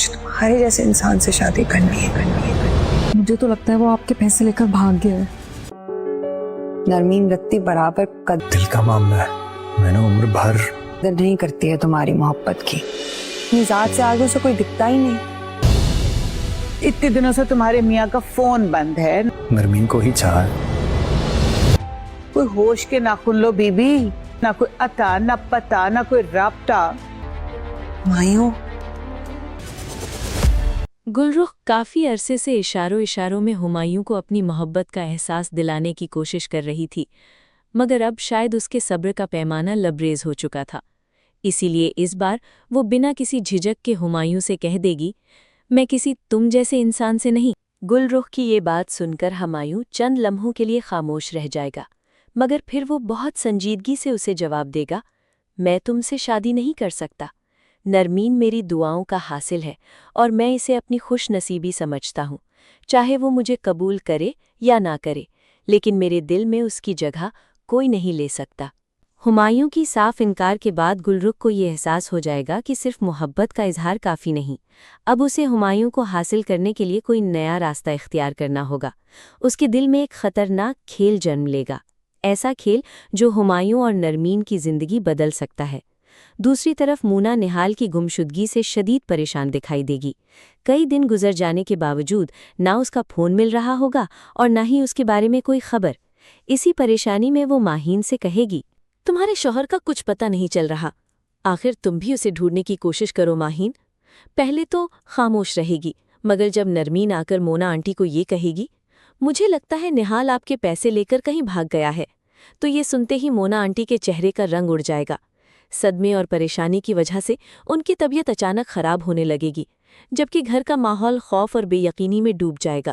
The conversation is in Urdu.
مجھے تمہارے جیسے انسان سے شادی کرنی ہے مجھے تو لگتا ہے وہ آپ کے پیسے لے کر بھاگ گیا ہے۔ نرمین رتی برابر قدر دل کا معاملہ ہے، میں نے عمر بھر نہیں کرتی ہے تمہاری محبت کی، اپنی ذات سے آگے اسے کوئی دکھتا ہی نہیں۔ اتنے دنوں سے تمہارے میاں کا فون بند ہے، نرمین کو ہی چاہا ہے۔ کوئی ہوش کے ناخن لو بی بی، نہ کوئی عطا نہ پتہ نہ کوئی رابطہ۔ مائیوں گلرخ کافی عرصے سے اشاروں میں ہمایوں کو اپنی محبت کا احساس دلانے کی کوشش کر رہی تھی، مگر اب شاید اس کے صبر کا پیمانہ لبریز ہو چکا تھا۔ اسی لیے اس بار وہ بنا کسی جھجک کے ہمایوں سے کہہ دے گی، میں کسی تم جیسے انسان سے نہیں۔ گلرخ کی یہ بات سن کر ہمایوں چند لمحوں کے لیے خاموش رہ جائے گا، مگر پھر وہ بہت سنجیدگی سے اسے جواب دے گا، میں تم سے شادی نہیں کر سکتا۔ نرمین میری دعاؤں کا حاصل ہے اور میں اسے اپنی خوش نصیبی سمجھتا ہوں، چاہے وہ مجھے قبول کرے یا نہ کرے، لیکن میرے دل میں اس کی جگہ کوئی نہیں لے سکتا۔ ہمایوں کی صاف انکار کے بعد گلرخ کو یہ احساس ہو جائے گا کہ صرف محبت کا اظہار کافی نہیں، اب اسے ہمایوں کو حاصل کرنے کے لیے کوئی نیا راستہ اختیار کرنا ہوگا۔ اس کے دل میں ایک خطرناک کھیل جنم لے گا، ایسا کھیل جو ہمایوں اور نرمین کی زندگی بدل سکتا ہے۔ دوسری طرف مونا نہال کی گمشدگی سے شدید پریشان دکھائی دے گی۔ کئی دن گزر جانے کے باوجود نہ اس کا فون مل رہا ہوگا اور نہ ہی اس کے بارے میں کوئی خبر۔ اسی پریشانی میں وہ ماہین سے کہے گی، تمہارے شوہر کا کچھ پتہ نہیں چل رہا، آخر تم بھی اسے ڈھونڈنے کی کوشش کرو ماہین۔ پہلے تو خاموش رہے گی، مگر جب نرمین آ کر مونا آنٹی کو یہ کہے گی، مجھے لگتا ہے نہال آپ کے پیسے لے کر کہیں بھاگ گیا ہے، تو یہ سنتے ہی مونا آنٹی کے چہرے کا رنگ اڑ جائے گا۔ صدمے اور پریشانی کی وجہ سے ان کی طبیعت اچانک خراب ہونے لگے گی، جبکہ گھر کا ماحول خوف اور بے یقینی میں ڈوب جائے گا۔